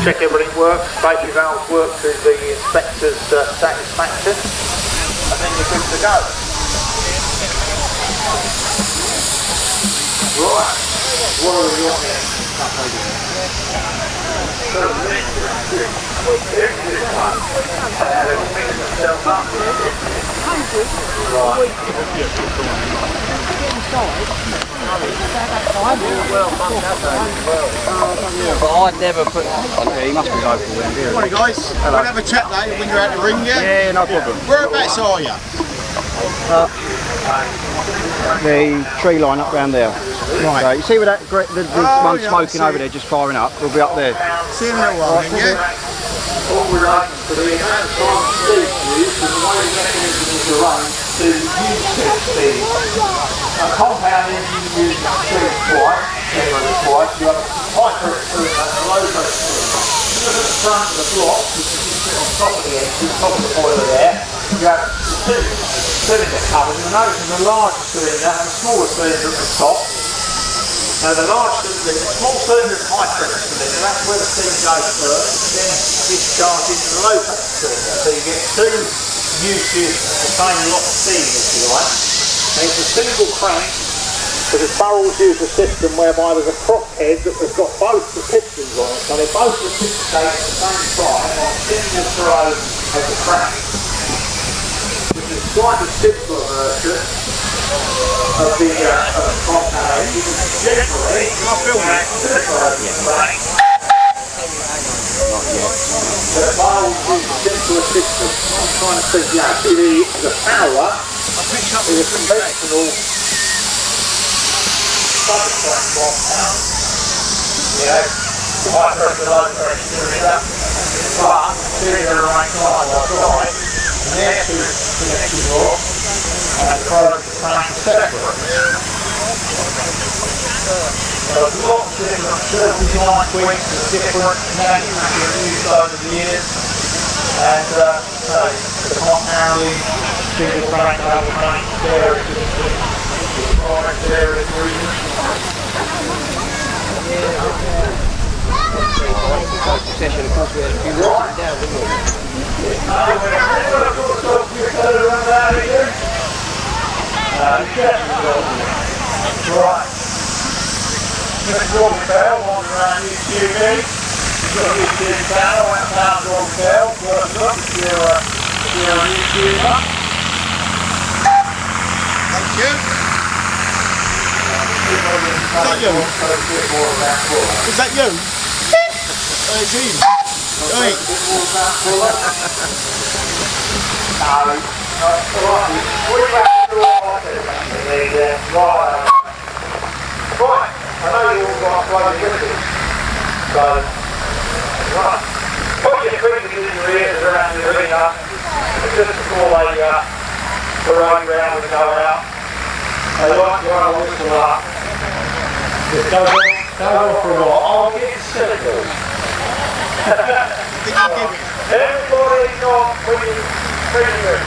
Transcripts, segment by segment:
check everything works, safety valves work to the inspector's satisfaction, and then you're good to go. Right, what are we on here? But I'd never put on here, he must be local then, dear. Morning guys, we'll have a chat later when you're out the ring, yeah? Yeah, no problem. Whereabouts are you? The tree line up round there. Right. So you see where that the one smoking over there just firing up? We'll be up there. See you in a little while then, yeah? What we're aiming for the amount of time Steve used and the way the mechanism is arranged to use test speed. A compound engine uses speed twice, generally twice. You have a high pressure cylinder and a low pressure cylinder. Look at the front of the block, which is on top of the engine, top of the boiler there. You have two cylinder covers. You'll notice there's a larger cylinder and a smaller cylinder at the top. Now the large cylinder, the small cylinder is high pressure cylinder, that's where the steam goes first, and then discharge into the low pressure cylinder. So you get two uses of the same lot of steam, if you like. And it's a single crank, because Fowler's use a system whereby there's a cross head that has got both the pistons on it, so they both reciprocate at the same time on a single throw of the crank, which is slightly simpler version of the compound. Generally, the Fowler is a simpler system. I'm trying to think, yeah, see the Fowler is a conventional substrate compound. You know, high pressure, low pressure cylinder, but cylinder remains side by side, and the two connecting rods and the crank are separate. So there's lots of different design tweaks and different manufacturing used over the years, and the compounding, single crank, double crank, various different products, various reasons. Session, of course, we had a few minutes down, didn't we? Right. Mr. Robert Bell, on around UTV. You've got a UTV channel, went down to Robert Bell. Work up if you're a YouTuber. Thank you. Is that you? It's him. Right. Right, I know you all got to play with it. So, right. Put your fingers in your ears around the arena just before they parade round and go out. They like to run a whistle up. Just go on for a while. I'll get circles. Everybody got when you fingers.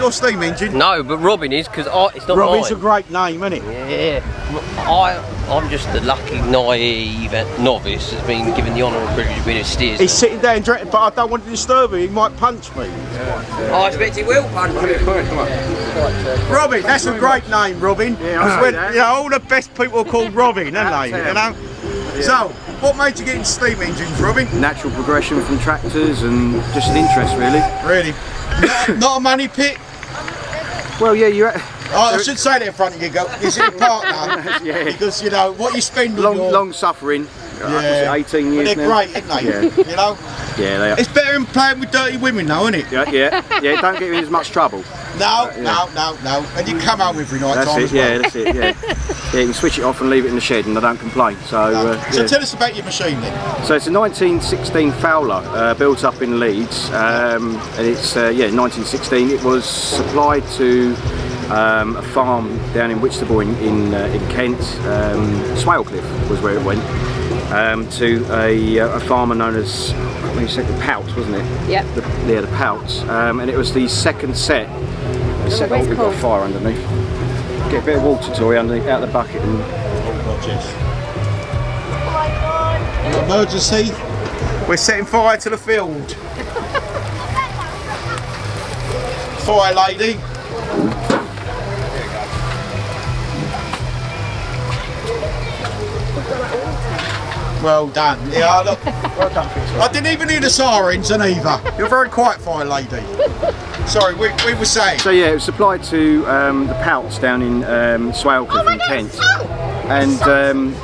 your steam engine? No, but Robin is, because it's not Robin's mine. a great name, isn't it? Yeah. I'm just the lucky, naive novice that's been given the honour and privilege of being a steers. He's sitting there and drinking, but I don't want to disturb him. He might punch me. I expect he will punch me. Robin, that's a great name, Robin. Yeah, you know, all the best people are called Robin, aren't they? You know. So, what made you get into steam engines, Robin? Natural progression from tractors and just an interest, really. Really? Not a money pit? Well, yeah, you're. Oh, I should say that in front of you, go. Is it a partner? Yeah. Because you know what you spend on your... Long suffering. Yeah. 18 years But they're now. great, aren't they? You know. Yeah, they are. It's better than playing with dirty women, though, isn't it? Yeah. Don't get in as much trouble. No. And you come home every night. That's time it. as well. That's it. Yeah, you can switch it off and leave it in the shed, and I don't complain. So. So tell us about your machine then. So it's a 1916 Fowler, built up in Leeds, and it's 1916. It was supplied to a farm down in Whitstable in Kent. Swalcliffe was where it went, to a farmer known as the Pouts, wasn't it? Yep. The Pouts, and it was the second set. Oh, we've got fire underneath. Get a bit of water toy underneath out of the bucket and. Emergency. We're setting fire to the field. Fire lady. Well done. Yeah, look. Well done. I didn't even hear the sirens, either. You're very quiet, fire lady. Sorry, we were saying. So yeah, it was supplied to the Pouts down in Swalcliffe in Kent, and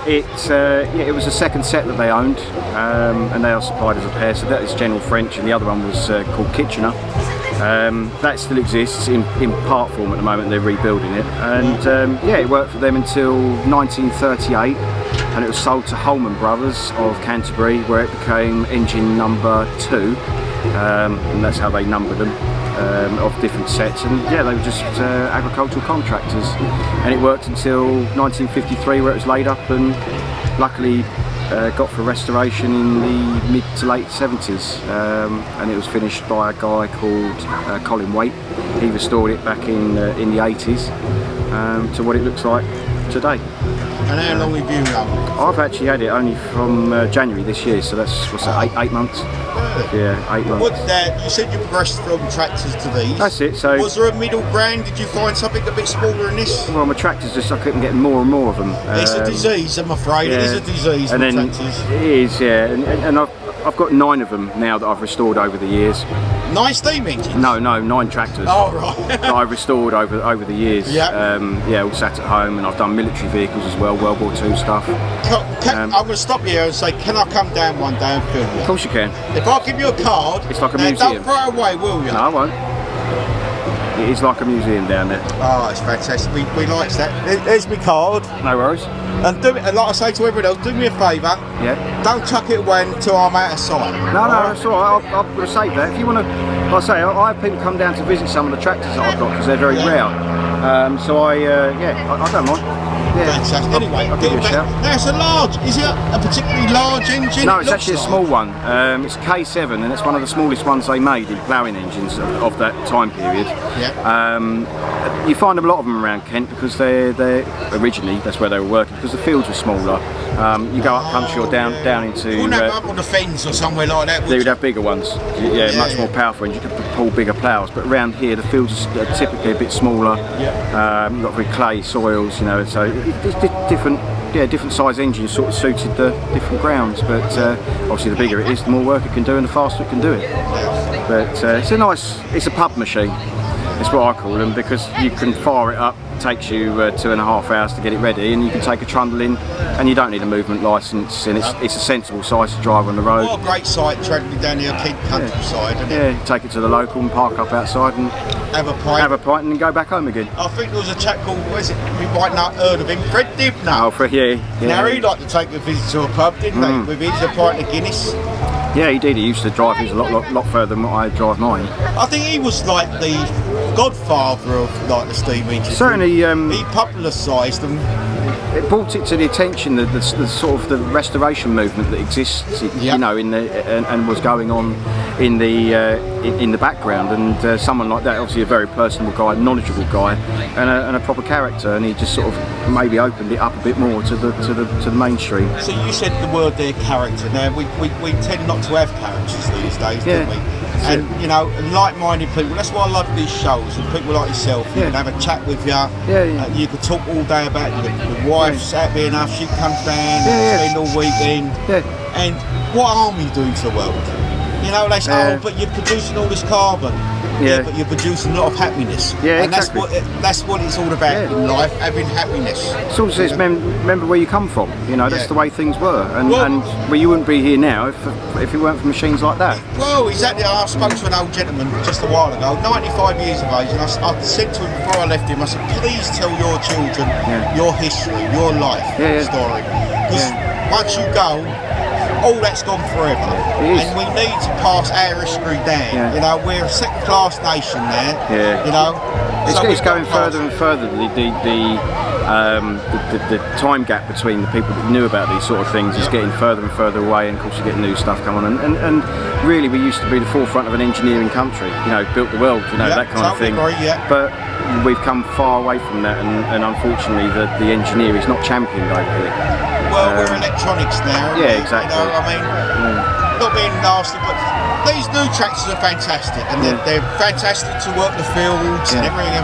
it was the second set that they owned, and they are supplied as a pair. So that is General French, and the other one was called Kitchener. That still exists in part form at the moment. They're rebuilding it, and it worked for them until 1938, and it was sold to Holman Brothers of Canterbury, where it became engine number 2, and that's how they numbered them, of different sets. And yeah, they were just agricultural contractors, and it worked until 1953, where it was laid up and luckily got for restoration in the mid to late 70s, and it was finished by a guy called Colin Waite. He restored it back in the 80s to what it looks like today. And how long have you known? I've actually had it only from January this year, so that's what's that, eight months? Yeah, 8 months. You said you progressed from tractors to these. That's it. So was there a middle ground? Did you find something a bit smaller than this? well, my tractors just I couldn't get more and more of them. It's a disease, I'm afraid. It is a disease. And with then tractors. it is, yeah. And I've got 9 of them now that I've restored over the years. 9 steam engines? No, 9 tractors. Oh right. that I've restored over the years. Yeah. All sat at home, and I've done military vehicles as well, World War II stuff. I'm going to stop you here and say, can I come down one day and film you? Of course you can. If I give you a card, It's like a now museum. don't throw it away, will you? No, I won't. It is like a museum down there. Oh, it's fantastic. We like that. There's my card. No worries. And do me, like I say to everyone else, do me a favour. Yeah. Don't chuck it away until I'm out of sight. No, that's all right. I'm going to save that. If you want to, like I say, I have people come down to visit some of the tractors that I've got because they're very rare. So I don't mind. Yeah. Fantastic. Anyway, I'll give you a shout. Now it's a large. Is it a particularly large engine? No, it's actually a small one. It's K7, and it's one of the smallest ones they made in ploughing engines of that time period. Yeah. You find a lot of them around Kent because they're originally that's where they were working because the fields were smaller. You go up country or down into. Wouldn't have up on the fens or somewhere like that. They would have bigger ones. Much more powerful, and you could pull bigger ploughs. But around here, the fields are typically a bit smaller. You've got very clay soils, so it's different size engines sort of suited the different grounds. But obviously, the bigger it is, the more work it can do, and the faster it can do it. But it's a pub machine. It's what I call them because you can fire it up. Takes you 2.5 hours to get it ready, and you can take a trundle in, and you don't need a movement licence, and it's a sensible size to drive on the road. What a great sight travelling down the Kent countryside, isn't it? Yeah, take it to the local and park up outside and have a pint and then go back home again. I think there was a chap called, you might not heard of him, Fred Dibner. Oh, Fred, yeah. Now he'd like to take a visit to a pub, didn't he? With his a pint of Guinness. Yeah, he did. He used to drive his a lot further than what I drive mine. I think he was like the godfather of like the steam engine. Certainly, he popularised them. it brought it to the attention the sort of the restoration movement that exists, you know, in the and was going on in the background, and someone like that, obviously a very personable guy, knowledgeable guy, and a proper character, and he just sort of maybe opened it up a bit more to the mainstream. So you said the word there, character. Now we tend not to have characters these days, don't we? And you know, like-minded people. That's why I love these shows. And people like yourself, you can have a chat with you. You could talk all day about your wife's happy enough. She comes down, spend all weekend. And what harm are you doing to the world? You know, they say, oh, but you're producing all this carbon. Yeah, but you're producing a lot of happiness. Yeah, and exactly. That's what it's all about in life, having happiness. It also says, remember where you come from. You know, that's the way things were, and well, you wouldn't be here now if it weren't for machines like that. Well, exactly. I spoke to an old gentleman just a while ago, 95 years of age, and I said to him before I left him, I said, please tell your children your history, your life story, because once you go, all that's gone forever, and we need to pass our history down. You know, we're a second-class nation there. You know, it's going further and further. The time gap between the people that knew about these sort of things is getting further and further away, and of course you get new stuff coming on. And really, we used to be the forefront of an engineering country. You know, built the world. You know, that kind of thing. But we've come far away from that, and unfortunately, the engineer is not championed over here. Well, we're electronics now. Yeah, exactly. You know, I mean, not being nasty, but these new tractors are fantastic, and they're fantastic to work the fields and everything.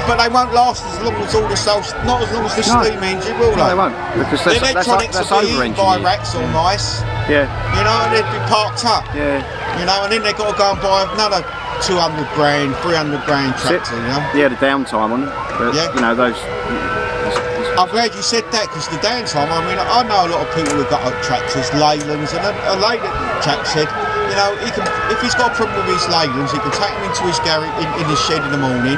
But they won't last as long as all the not as long as the steam engine, will they? No, they won't, because the electronics will be eaten by rats or mice. You know, and they'd be parked up. You know, and then they've got to go and buy another 200 grand, 300 grand tractor. You know. Yeah, the downtime on it. But, you know, those. I'm glad you said that, because the downtime, I mean, I know a lot of people who've got tractors, Leylands, and a Leyland chap said, you know, if he's got a problem with his Leylands, he can take them into his garage in his shed in the morning.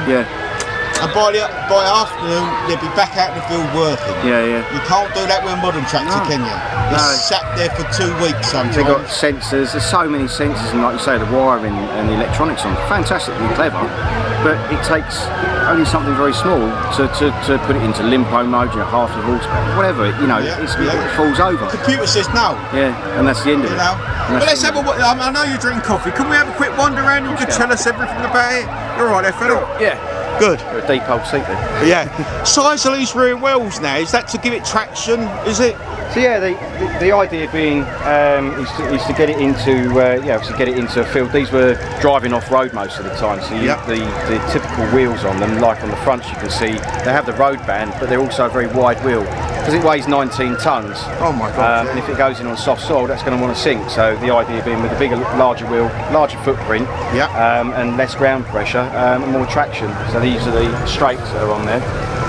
And by afternoon, they'll be back out in the field working. You can't do that with a modern tractor, can you? It's sat there for 2 weeks sometimes. They've got sensors, there's so many sensors, and like you say, the wiring and the electronics on, fantastically clever, but it takes only something very small to put it into limpo mode, you know, half the horsepower, whatever, you know, it falls over. The computer says no. And that's the end of it. Well, let's have I know you're drinking coffee. Can we have a quick wander around and you can tell us everything about it? You're all right there, fella? Good. You're a deep old seat there. Size of these rear wheels now, is that to give it traction, is it? So the idea being is to get it into to get it into a field. These were driving off road most of the time, so the typical wheels on them, like on the front you can see, they have the road band, but they're also a very wide wheel because it weighs 19 tonnes. Oh my God! And if it goes in on soft soil, that's going to want to sink. So the idea being with a bigger, larger wheel, larger footprint, and less ground pressure, and more traction. So these are the straights that are on there,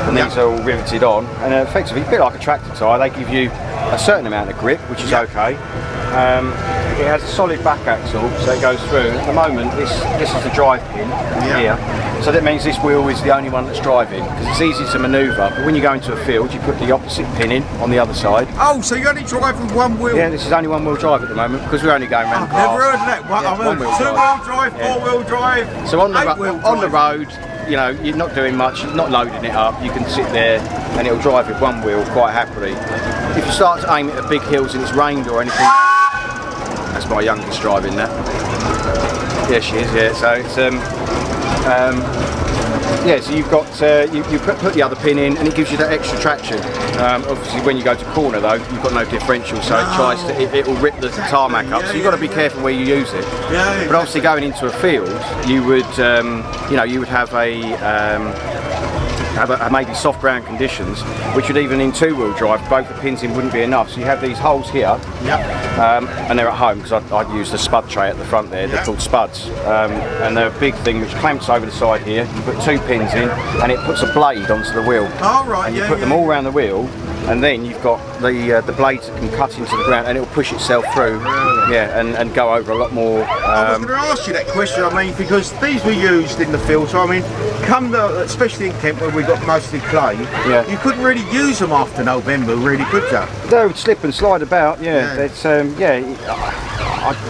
and these are all riveted on, and effectively a bit like a tractor tyre. They give you a certain amount of grip, which is okay. It has a solid back axle, so it goes through. At the moment, this is the drive pin here, so that means this wheel is the only one that's driving, because it's easy to manoeuvre. But when you go into a field, you put the opposite pin in on the other side. Oh, so you only drive with one wheel? Yeah, this is only one-wheel drive at the moment, because we're only going around cars. I've never heard of that. I've heard two-wheel drive, four-wheel drive, so on the road, you know, you're not doing much, you're not loading it up, you can sit there and it'll drive with one wheel quite happily. If you start to aim it at big hills and it's rained or anything, that's my youngest driving that. Yeah, she is, so it's so you've got you put the other pin in and it gives you that extra traction. Obviously when you go to corner though, you've got no differential, so it will rip the tarmac up, so you've got to be careful where you use it. But obviously going into a field, you would you would have maybe soft ground conditions, which would even in two-wheel drive, both the pins in wouldn't be enough. So you have these holes here, and they're at home because I'd use the spud tray at the front there. They're called spuds, and they're a big thing which clamps over the side here. You put two pins in, and it puts a blade onto the wheel. And you put them all around the wheel, and then you've got the blades that can cut into the ground, and it'll push itself through. And go over a lot more. I was going to ask you that question. I mean, because these were used in the field, so I mean, especially in Kent where we got mostly clay, you couldn't really use them after November, really, could you? They would slip and slide about. It's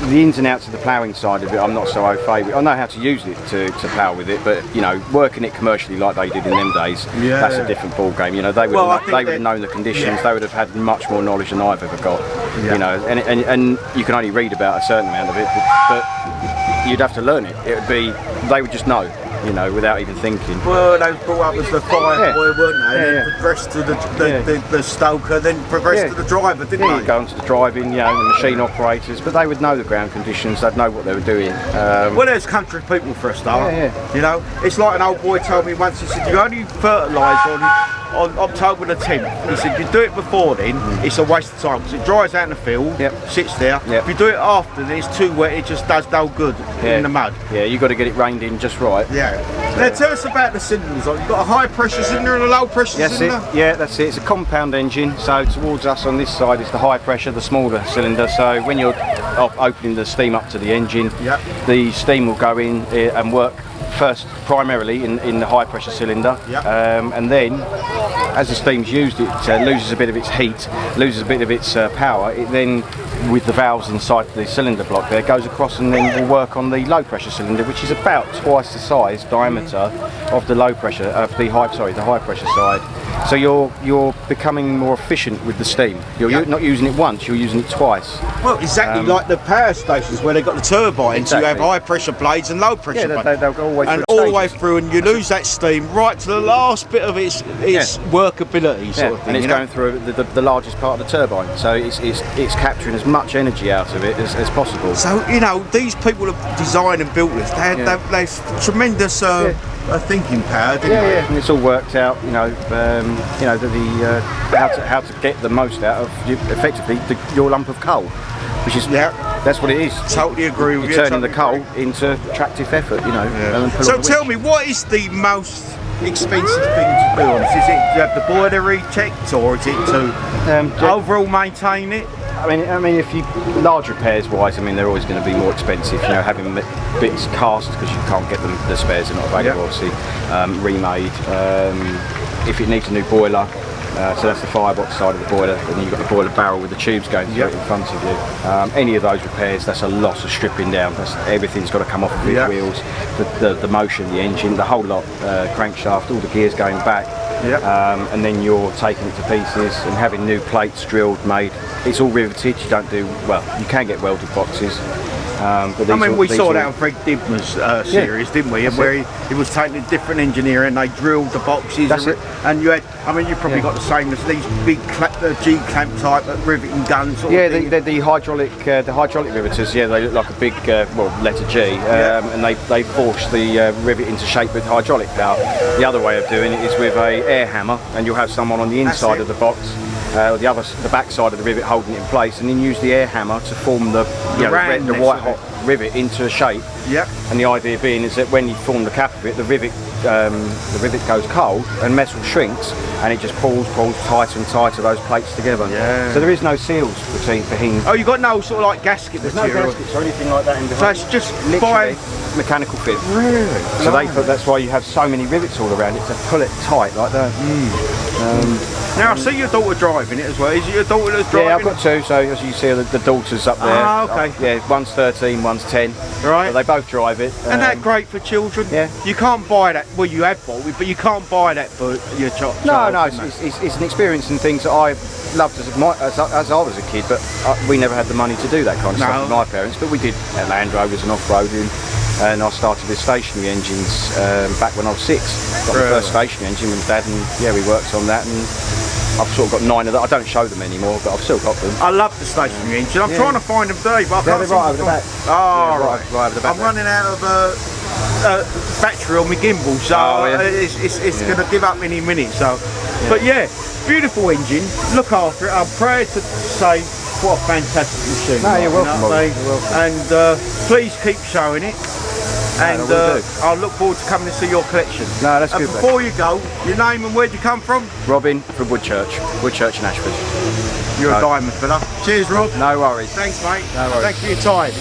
the ins and outs of the ploughing side of it, I'm not so au fait with. I know how to use it to plough with it, but you know, working it commercially like they did in them days, that's a different ball game. You know, they would have known the conditions. They would have had much more knowledge than I've ever got. You know, and you can only read about a certain amount of it, but you'd have to learn it. It would be, they would just know, you know, without even thinking. Well, they were brought up as the fire boy, weren't they? Then progressed to the stoker, then progressed to the driver, didn't they? Go on to the driving, you know, the machine operators, but they would know the ground conditions, they'd know what they were doing. Well, there's country people for a start. You know, it's like an old boy told me once, he said, you only fertilise on October the 10th. He said, you do it before then, it's a waste of time, because it dries out in the field, sits there. If you do it after, then it's too wet, it just does no good in the mud. Yeah, you've got to get it rained in just right. Now tell us about the cylinders. You've got a high pressure cylinder and a low pressure cylinder? That's it, yeah, that's it. It's a compound engine, so towards us on this side is the high pressure, the smaller cylinder. So when you're opening the steam up to the engine, the steam will go in and work first primarily in the high pressure cylinder, and then as the steam's used, it loses a bit of its heat, loses a bit of its power. It then, with the valves inside the cylinder block there, goes across and then will work on the low pressure cylinder, which is about twice the size diameter of the low pressure, the high pressure side. So you're becoming more efficient with the steam. You're not using it once, you're using it twice. Well, exactly like the power stations where they've got the turbines, you have high pressure blades and low pressure blades. They'll go all the way through. And all the way through, and you lose that steam right to the last bit of its workability sort of thing. And it's going through the largest part of the turbine, so it's capturing as much energy out of it as possible. So, you know, these people have designed and built this, they've tremendous thinking power, didn't they? And it's all worked out, you know, how to get the most out of effectively your lump of coal, which is that's what it is. Totally agree with you. Turning the coal into tractive effort, you know. So tell me, what is the most expensive thing to do on this? Is it to have the boiler rechecked, or is it to overall maintain it? I mean, if you large repairs wise, I mean, they're always going to be more expensive. You know, having bits cast because you can't get them, the spares are not available. Obviously, remade. If it needs a new boiler, so that's the firebox side of the boiler, and then you've got the boiler barrel with the tubes going through it in front of you. Any of those repairs, that's a lot of stripping down. Everything's got to come off of these wheels, the motion, the engine, the whole lot, crankshaft, all the gears going back. And then you're taking it to pieces and having new plates drilled, made. It's all riveted. You don't do, well, you can get welded boxes. But I mean, we saw that on Fred Dibner's series, didn't we? And where he was taking a different engineer and they drilled the boxes. And you had, I mean, you probably got the same as these big G-clamp type riveting guns. The hydraulic riveters. Yeah, they look like a big letter G, and they force the rivet into shape with hydraulic power. The other way of doing it is with a air hammer, and you'll have someone on the inside of the box. The back side of the rivet holding it in place, and then use the air hammer to form the white hot rivet into shape. And the idea being is that when you form the cap of it, the rivet goes cold and metal shrinks, and it just pulls tighter and tighter those plates together. So there is no seals between. Oh, you got no sort of like gasket material? No gaskets or anything like that in behind. So it's just literally mechanical fit. Really? So that's why you have so many rivets all around it to pull it tight like that. Now I see your daughter driving it as well. Is it your daughter that's driving? Yeah, I've got two. So as you see, the daughters up there. Ah, okay. Yeah, one's 13, one's 10. Right. So they both drive it. And that's great for children. Yeah. You can't buy that. Well, you have bought it, but you can't buy that for your child. No, it's an experience and things that I loved as I was a kid. But we never had the money to do that kind of stuff with my parents. But we did Land Rovers and off-roading. And I started with stationary engines back when I was 6. Got the first stationary engine with Dad, and we worked on that. And I've sort of got 9 of them. I don't show them anymore, but I've still got them. I love the stationary engine. I'm trying to find them today, but I can't see them. Right over the back. Oh, right over the back. I'm running out of battery on my gimbal, so it's going to give up any minute. So, but beautiful engine. Look after it. I'm proud to say what a fantastic machine. No, you're welcome. You're welcome. And please keep showing it. And I'll look forward to coming to see your collection. No, that's good. Before you go, your name and where'd you come from? Robin from Woodchurch in Ashford. You're a diamond fella. Cheers, Rob. No worries. Thanks, mate. No worries. Thanks for your time.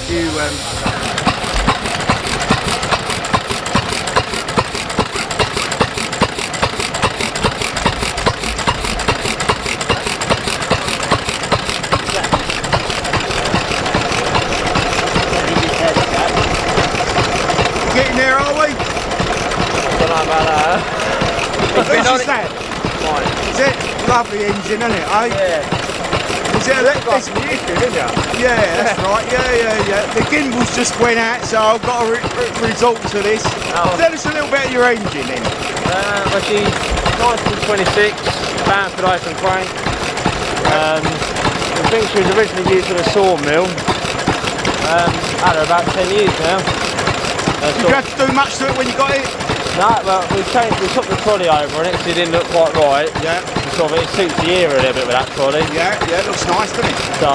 is that? Is it? Lovely engine, isn't it, eh? Yeah. Is it electric? Yeah, that's right. Yeah. The gimbals just went out, so I've got to resort to this. Oh. Tell us a little bit of your engine then. Well, she's 1926, Bamford open crank. I think she was originally used for a sawmill. Had her about 10 years now. Did you have to do much to it when you got it? No, well, we took the trolley over and it didn't look quite right. Yeah. Sort of, it suits the era a little bit with that trolley. Yeah, it looks nice, doesn't it? So,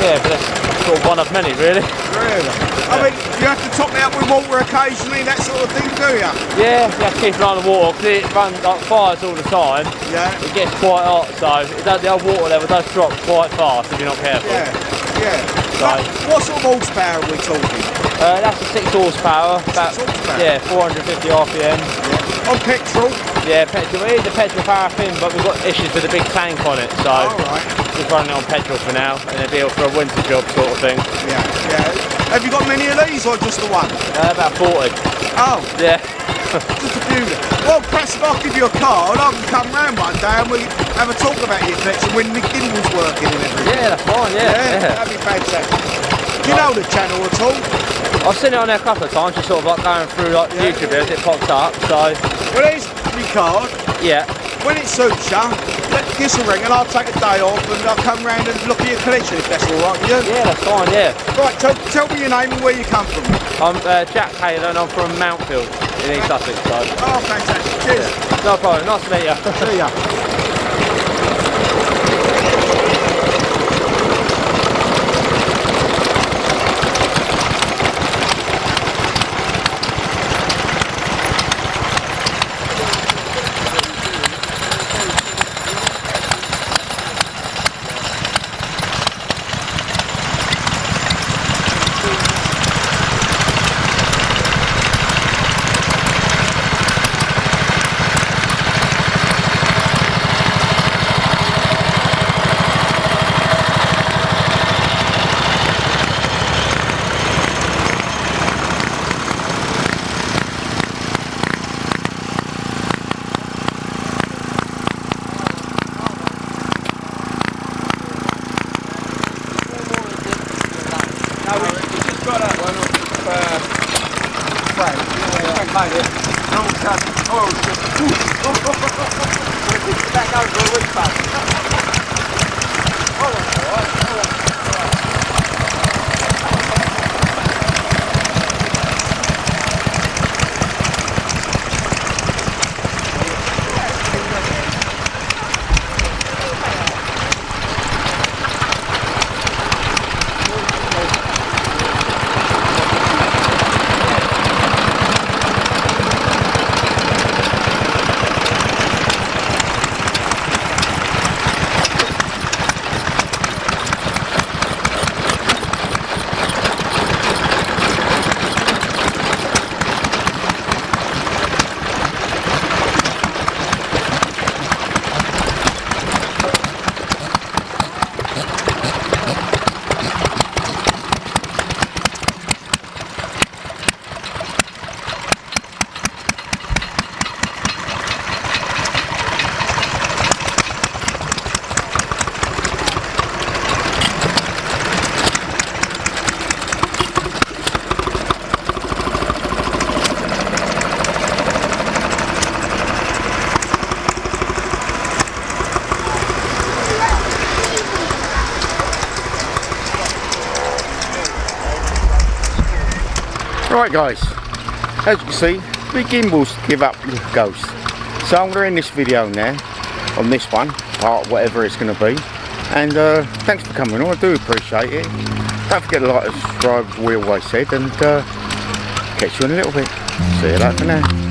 yeah, but that's sort of one of many, really. Really? I mean, you have to top it up with water occasionally, that sort of thing, do you? Yeah, you have to keep an eye on the water because it runs like fires all the time. Yeah. It gets quite hot, so the old water level does drop quite fast if you're not careful. Yeah. So, what sort of horsepower are we talking? That's a 6 horsepower. About, 6 horsepower? Yeah, 450 RPM. Yeah. On petrol? Yeah, petrol. It is a petrol paraffin, but we've got issues with the big tank on it, so Alright. just running it on petrol for now, and it'll be for a winter job sort of thing. Yeah. Have you got many of these or just the one? About 40. Oh. Yeah. Just a few. Well, perhaps if I'll give you a card, I can come round one day and we have a talk about your collection when the gimbal's working and everything. Yeah, that's fine, yeah. That'd be fantastic. Do you know the channel at all? I've seen it on there a couple of times, just sort of like going through like YouTube videos, it pops up, so... Well, here's my card. Yeah. When it suits you, give us a ring and I'll take a day off and I'll come round and look at your collection if that's alright with you. Yeah, that's fine, yeah. Right, tell me your name and where you come from. I'm Jack Taylor and I'm from Mountfield in East Sussex, so... Oh, fantastic. Cheers. Yeah. No problem, nice to meet you. See ya. Right guys, as you can see, the gimbals give up the ghost. So I'm going to end this video now, on this one, part whatever it's going to be. And thanks for coming on, I do appreciate it. Don't forget to like and subscribe as we always said, and catch you in a little bit. See you later for now.